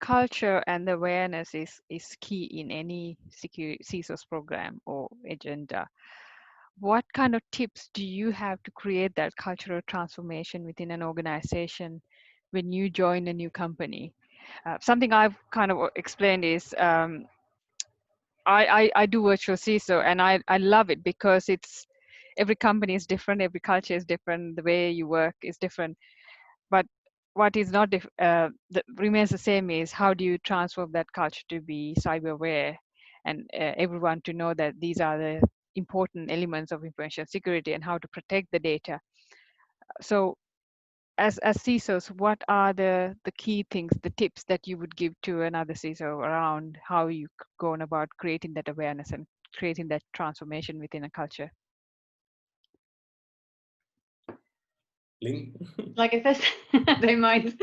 Speaker 1: culture and awareness is key in any CISO's program or agenda. What kind of tips do you have to create that cultural transformation within an organization when you join a new company? Something I've kind of explained is I do virtual CISO, and I love it because it's every company is different, every culture is different, the way you work is different. But what is not that remains the same is how do you transform that culture to be cyber aware and everyone to know that these are the important elements of information security and how to protect the data. So as CISOs, what are the key things, the tips that you would give to another CISO around how you go on about creating that awareness and creating that transformation within a culture?
Speaker 4: Lynn?
Speaker 3: Like I said, I don't mind.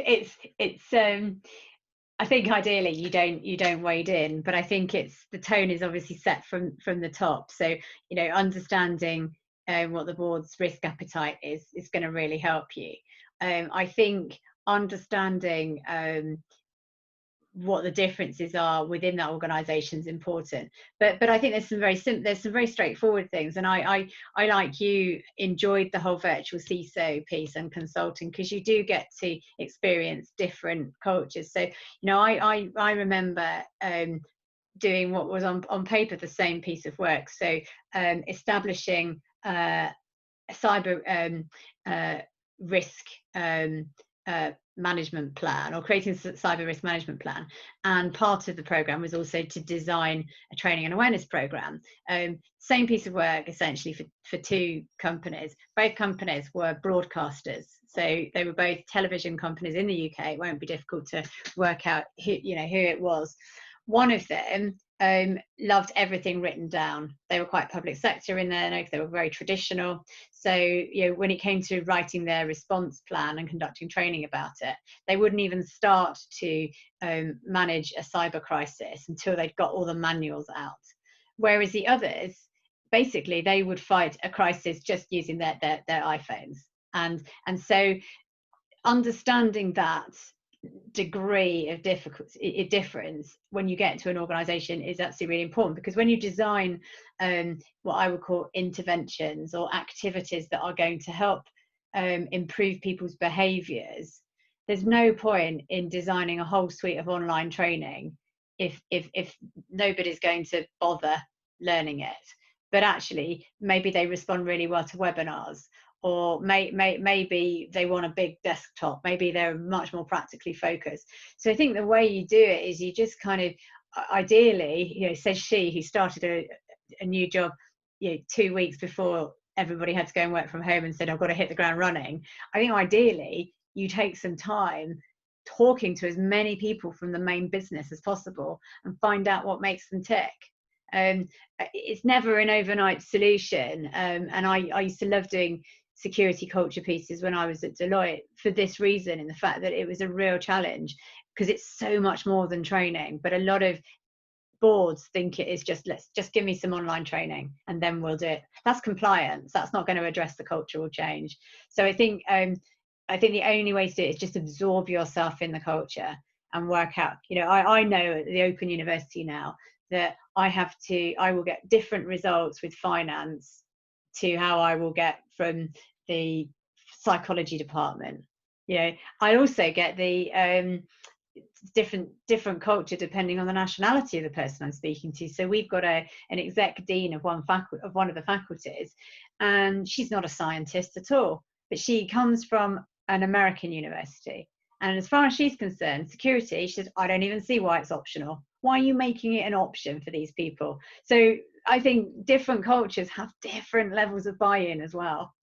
Speaker 3: It's I think ideally you don't wade in, but I think it's the tone is obviously set from the top. So understanding what the board's risk appetite is going to really help you. I think understanding what the differences are within that organization is important, but I think there's some very straightforward things, and I like you enjoyed the whole virtual CISO piece and consulting because you do get to experience different cultures. So I remember doing what was on paper the same piece of work, so establishing a cyber risk management plan, or creating a cyber risk management plan, and part of the program was also to design a training and awareness program. Same piece of work essentially for two companies. Both companies were broadcasters, so they were both television companies in the UK. It won't be difficult to work out who it was. One of them loved everything written down. They were quite public sector in there, they were very traditional. So when it came to writing their response plan and conducting training about it, they wouldn't even start to manage a cyber crisis until they'd got all the manuals out. Whereas the others, basically, they would fight a crisis just using their iPhones. And so understanding that degree of difference when you get to an organization is absolutely really important, because when you design what I would call interventions or activities that are going to help improve people's behaviors, there's no point in designing a whole suite of online training if nobody's going to bother learning it. But actually maybe they respond really well to webinars, or maybe they want a big desktop, maybe they're much more practically focused. So I think the way you do it is you just kind of, ideally, says she who started a new job 2 weeks before everybody had to go and work from home and said, I've got to hit the ground running. I think ideally you take some time talking to as many people from the main business as possible and find out what makes them tick. It's never an overnight solution. And I used to love doing security culture pieces when I was at Deloitte for this reason, in the fact that it was a real challenge, because it's so much more than training. But a lot of boards think it is just, let's just give me some online training and then we'll do it. That's compliance. That's not going to address the cultural change. So I think the only way to do it is just absorb yourself in the culture and work out. You know, I know at the Open University now that I will get different results with finance to how I will get from the psychology department. You know, I also get the different culture depending on the nationality of the person I'm speaking to. So we've got an exec dean of one of the faculties, and she's not a scientist at all, but she comes from an American university. And as far as she's concerned, security, she says, I don't even see why it's optional. Why are you making it an option for these people? So I think different cultures have different levels of buy-in as well.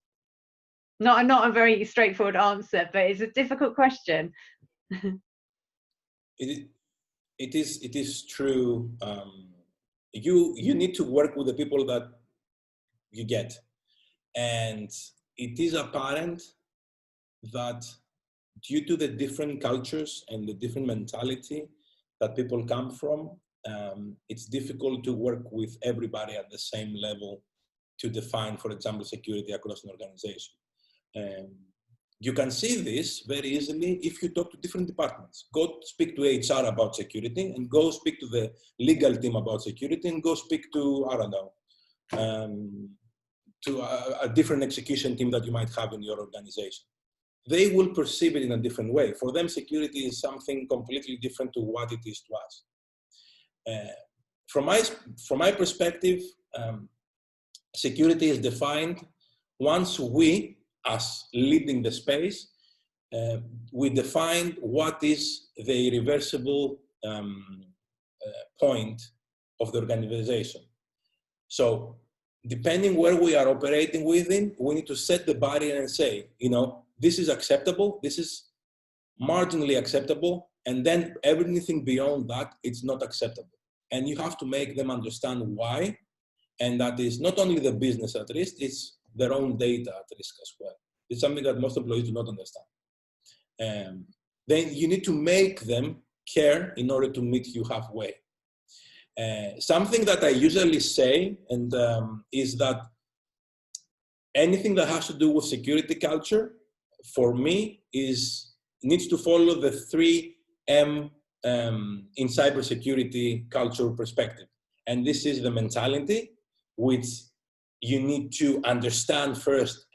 Speaker 3: Not a very straightforward answer, but it's a difficult question.
Speaker 4: It is true. You need to work with the people that you get, and it is apparent that due to the different cultures and the different mentality that people come from, it's difficult to work with everybody at the same level to define, for example, security across an organization. You can see this very easily if you talk to different departments. Go speak to HR about security, and go speak to the legal team about security, and go speak to, I don't know, to a different execution team that you might have in your organization. They will perceive it in a different way. For them, security is something completely different to what it is to us. From my perspective, security is defined once we, as leading the space, we define what is the irreversible point of the organization. So depending where we are operating within, we need to set the barrier and say, you know, this is acceptable, this is marginally acceptable, and then everything beyond that, it's not acceptable. And you have to make them understand why, and that is not only the business at risk, it's their own data at risk as well. It's something that most employees do not understand. Then you need to make them care in order to meet you halfway. Something that I usually say is that anything that has to do with security culture, for me, needs to follow the 3M in cybersecurity culture perspective. And this is the mentality, which you need to understand first,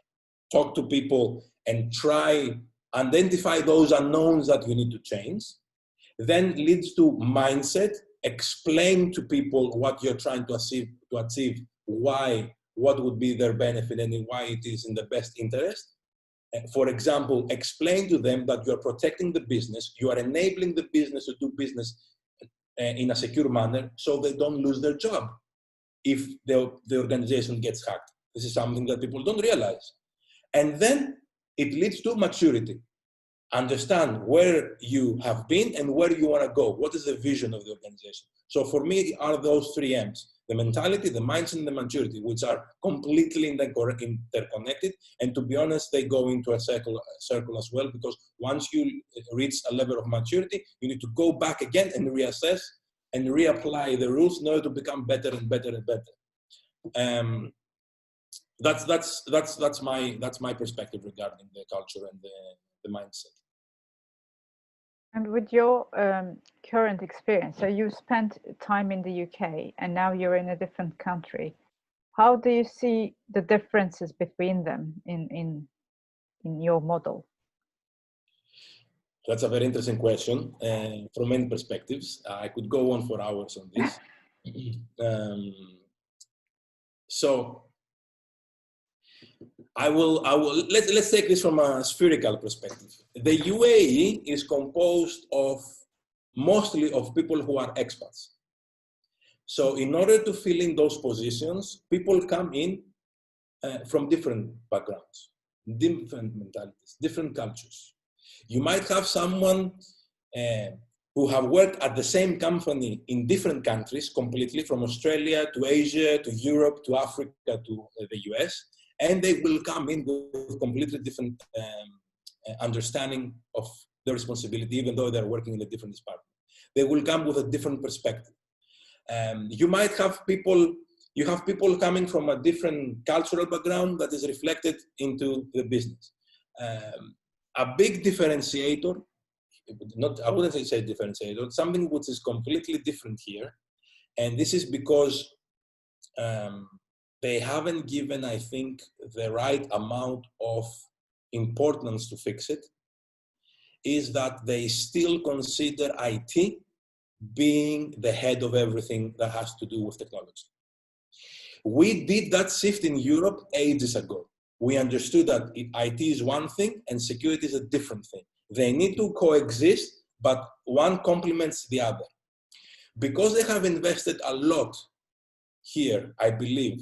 Speaker 4: talk to people, and try identify those unknowns that you need to change. Then leads to mindset, explain to people what you're trying to achieve, why, what would be their benefit, and why it is in the best interest. For example, explain to them that you're protecting the business, you are enabling the business to do business in a secure manner so they don't lose their job if the organization gets hacked. This is something that people don't realize. And then it leads to maturity. Understand where you have been and where you want to go. What is the vision of the organization? So for me, are those 3 M's: the mentality, the mindset, and the maturity, which are completely interconnected. And to be honest, they go into a circle as well, because once you reach a level of maturity, you need to go back again and reassess and reapply the rules in order to become better and better and better. That's my perspective regarding the culture and the mindset.
Speaker 2: And with your current experience, so you spent time in the UK and now you're in a different country. How do you see the differences between them in your model?
Speaker 4: That's a very interesting question from many perspectives. I could go on for hours on this. So let's take this from a spherical perspective. The UAE is composed of mostly of people who are expats. So in order to fill in those positions, people come in from different backgrounds, different mentalities, different cultures. You might have someone who have worked at the same company in different countries completely, from Australia to Asia to Europe to Africa to the US, and they will come in with completely different understanding of their responsibility, even though they're working in a different department. They will come with a different perspective. You might have people, coming from a different cultural background that is reflected into the business. A big differentiator, I wouldn't say differentiator, something which is completely different here. And this is because they haven't given, I think, the right amount of importance to fix it, is that they still consider IT being the head of everything that has to do with technology. We did that shift in Europe ages ago. We understood that IT is one thing and security is a different thing. They need to coexist, but one complements the other. Because they have invested a lot here, I believe,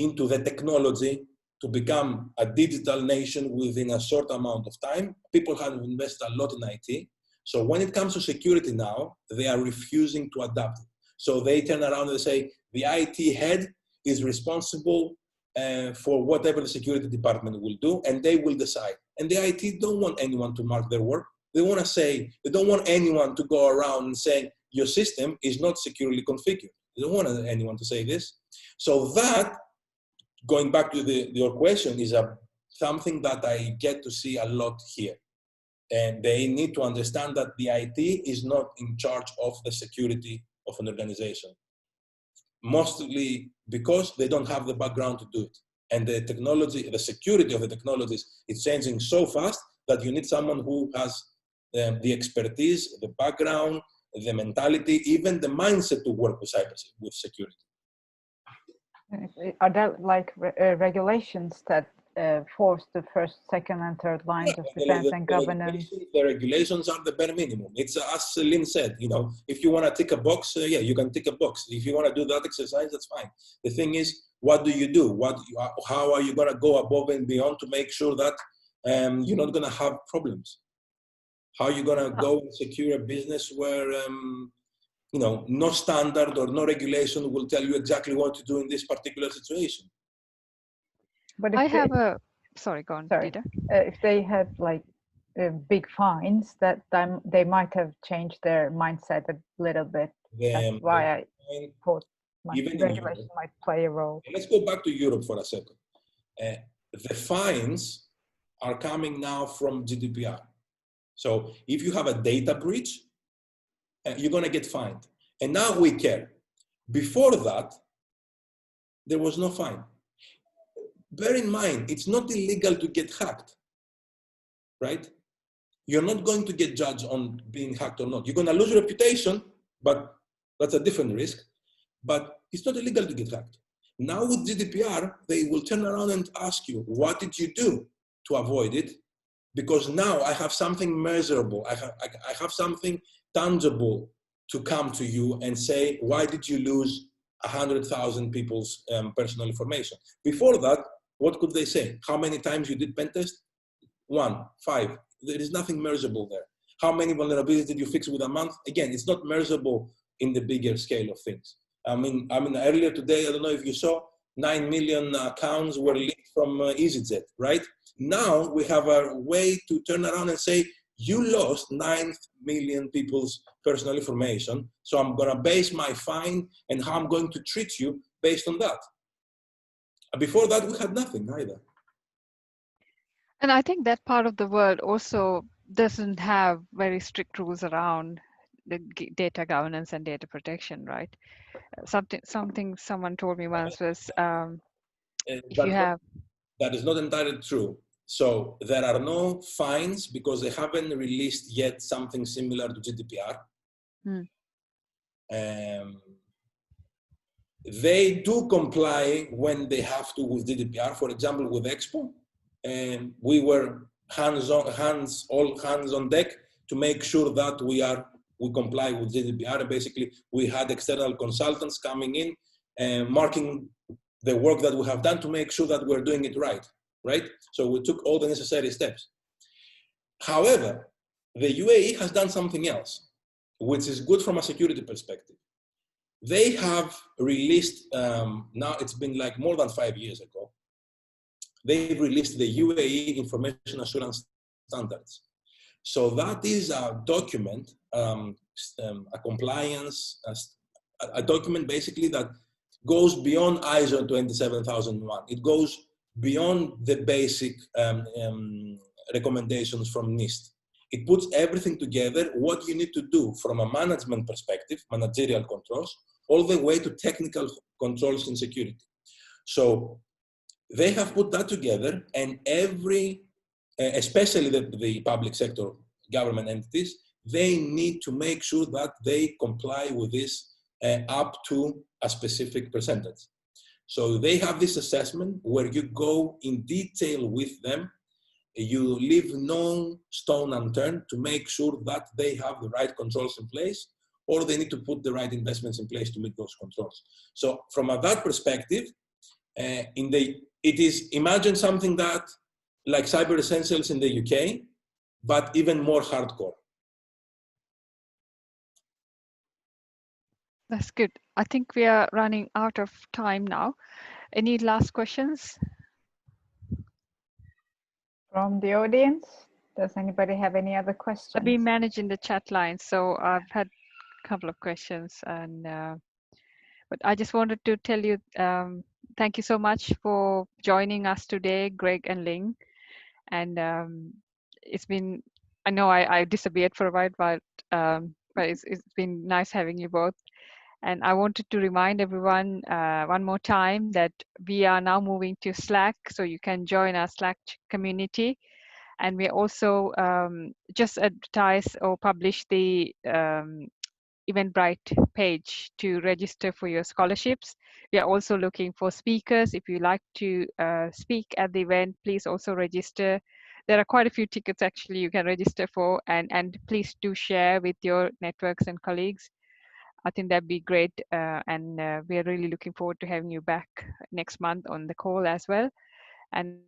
Speaker 4: into the technology to become a digital nation within a short amount of time, people have invested a lot in IT. So when it comes to security now, they are refusing to adapt it. So they turn around and say, the IT head is responsible for whatever the security department will do, and they will decide. And the IT don't want anyone to mark their work. They want to say, they don't want anyone to go around and say, your system is not securely configured. They don't want anyone to say this. So that, going back to your question, is something that I get to see a lot here. And they need to understand that the IT is not in charge of the security of an organization. Mostly because they don't have the background to do it. And the technology, the security of the technologies is changing so fast that you need someone who has the expertise, the background, the mentality, even the mindset to work with security.
Speaker 2: Are there like regulations that force the first, second, and third lines of defense and governance?
Speaker 4: The regulations are the bare minimum. It's as Lynn said, if you want to tick a box, yeah, you can tick a box. If you want to do that exercise, that's fine. The thing is, what do you do? How are you going to go above and beyond to make sure that you're not going to have problems? How are you going to go and secure a business where no standard or no regulation will tell you exactly what to do in this particular situation?
Speaker 2: But
Speaker 1: sorry, go on,
Speaker 2: sorry.
Speaker 1: Dita.
Speaker 2: If they had like big fines, that they might have changed their mindset a little bit. That's why I thought regulation might play a role.
Speaker 4: Let's go back to Europe for a second. The fines are coming now from GDPR. So if you have a data breach, you're going to get fined. And now we care. Before that, there was no fine. Bear in mind, it's not illegal to get hacked, right? You're not going to get judged on being hacked or not. You're going to lose reputation, but that's a different risk. But it's not illegal to get hacked. Now with GDPR, they will turn around and ask you, what did you do to avoid it? Because now I have something measurable. I have something tangible to come to you and say, why did you lose 100,000 people's personal information? Before that, what could they say? How many times you did pen test? 1, 5. There is nothing measurable there. How many vulnerabilities did you fix with a month? Again, it's not measurable in the bigger scale of things. I mean, earlier today, I don't know if you saw, 9 million accounts were leaked from EasyJet, right? Now we have a way to turn around and say, you lost 9 million people's personal information, so I'm gonna base my fine and how I'm going to treat you based on that. Before that, we had nothing either.
Speaker 1: And I think that part of the world also doesn't have very strict rules around the data governance and data protection, right? Something someone told me once was, if you have...
Speaker 4: That is not entirely true. So there are no fines because they haven't released yet something similar to GDPR. They do comply when they have to with GDPR. For example, with Expo, we were all hands on deck to make sure that we comply with GDPR. And basically, we had external consultants coming in, marking the work that we have done to make sure that we're doing it right? So we took all the necessary steps. However, the UAE has done something else. which is good from a security perspective. They have released, now it's been like more than 5 years ago, they've released the UAE Information Assurance Standards. So that is a document, a compliance, a document basically that goes beyond ISO 27001. It goes beyond the basic recommendations from NIST. It puts everything together, what you need to do from a management perspective, managerial controls, all the way to technical controls in security. So they have put that together, and every, especially the public sector government entities, they need to make sure that they comply with this up to a specific percentage. So they have this assessment where you go in detail with them. You leave no stone unturned to make sure that they have the right controls in place, or they need to put the right investments in place to meet those controls. So from that perspective, it is, imagine something that like Cyber Essentials in the UK, but even more hardcore.
Speaker 1: That's good. I think we are running out of time now. Any last questions?
Speaker 2: From the audience, does anybody have any other questions?
Speaker 1: I've been managing the chat line, so I've had a couple of questions, and but I just wanted to tell you, thank you so much for joining us today, Greg and Ling. And it's been, I know I disappeared for a while, but it's been nice having you both. And I wanted to remind everyone one more time that we are now moving to Slack, so you can join our Slack community. And we also just advertise or publish the Eventbrite page to register for your scholarships. We are also looking for speakers. If you like to speak at the event, please also register. There are quite a few tickets actually you can register for, and please do share with your networks and colleagues. I think that'd be great, and we are really looking forward to having you back next month on the call as well. And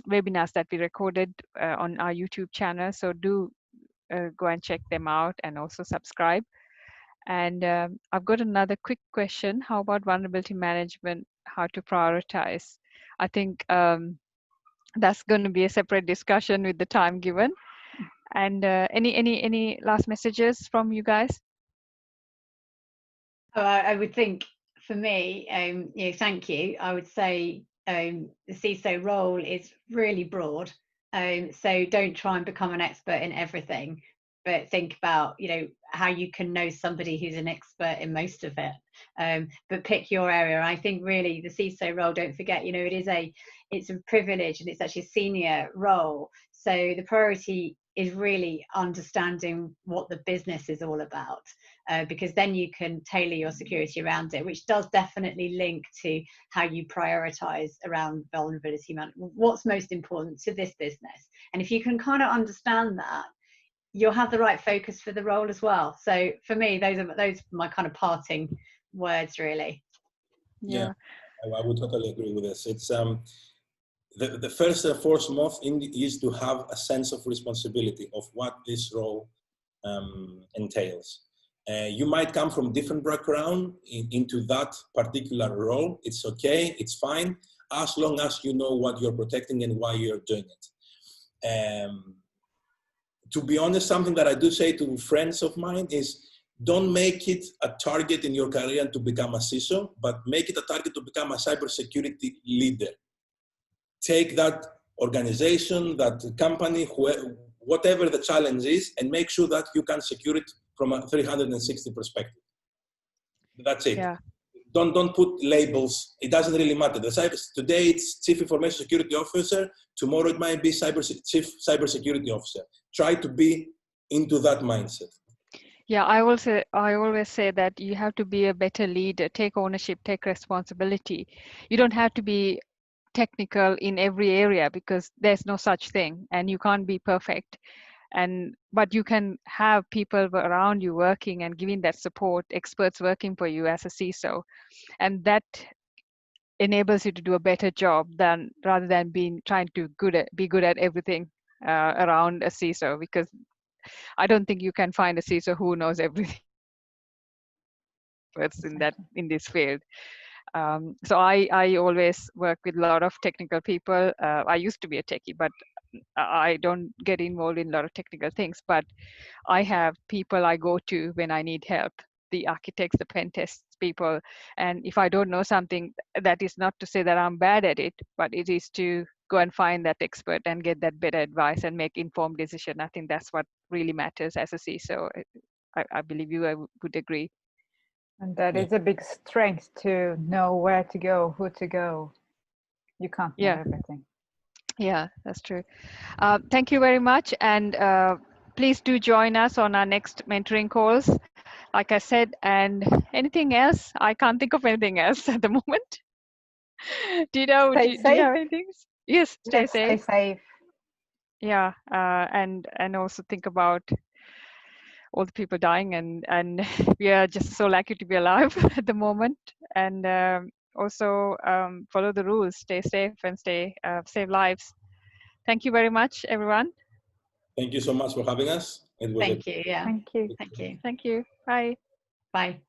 Speaker 1: webinars that we recorded on our YouTube channel, so do go and check them out and also subscribe. And I've got another quick question. How about vulnerability management, how to prioritize? I think that's going to be a separate discussion with the time given. And any last messages from you guys?
Speaker 3: I would think for me, thank you. I would say the CISO role is really broad. So don't try and become an expert in everything, but think about, how you can know somebody who's an expert in most of it. But pick your area. I think really the CISO role, don't forget, it's a privilege, and it's actually a senior role. So the priority is really understanding what the business is all about, because then you can tailor your security around it, which does definitely link to how you prioritize around vulnerability management. What's most important to this business? And if you can kind of understand that, you'll have the right focus for the role as well. So for me, those are my kind of parting words, really.
Speaker 1: Yeah,
Speaker 4: I would totally agree with this. It's the first and foremost is to have a sense of responsibility of what this role entails. You might come from different background into that particular role. It's okay, it's fine, as long as you know what you're protecting and why you're doing it. To be honest, something that I do say to friends of mine is, don't make it a target in your career to become a CISO, but make it a target to become a cybersecurity leader. Take that organization, that company, whatever the challenge is, and make sure that you can secure it from a 360 perspective. That's it.
Speaker 1: yeah.
Speaker 4: Don't put labels. It doesn't really matter. Today it's Chief Information Security Officer. Tomorrow it might be Chief Cybersecurity Officer. Try to be into that mindset.
Speaker 1: Yeah, I always say that you have to be a better leader, take ownership, take responsibility. You don't have to be technical in every area, because there's no such thing, and you can't be perfect. But you can have people around you working and giving that support, experts working for you as a CISO, and that enables you to do a better job rather than trying to be good at everything around a CISO, because I don't think you can find a CISO who knows everything in this field. So I always work with a lot of technical people. I used to be a techie, but I don't get involved in a lot of technical things. But I have people I go to when I need help, the architects, the pen test people. And if I don't know something, that is not to say that I'm bad at it, but it is to go and find that expert and get that better advice and make informed decision. I think that's what really matters as a CISO. I believe you would agree.
Speaker 2: And that is a big strength, to know where to go, who to go. You can't know everything.
Speaker 1: Yeah, that's true. Thank you very much. And please do join us on our next mentoring calls, like I said. And anything else? I can't think of anything else at the moment. Do you have anything? Yes, stay safe.
Speaker 2: Stay safe.
Speaker 1: Yeah, and also think about all the people dying, and we are just so lucky to be alive at the moment. And also follow the rules, stay safe, and save lives. Thank you very much, everyone.
Speaker 4: Thank you so much for having us. It was
Speaker 3: Thank you. Yeah.
Speaker 2: Thank you.
Speaker 3: Thank you.
Speaker 1: Thank you. Bye.
Speaker 3: Bye.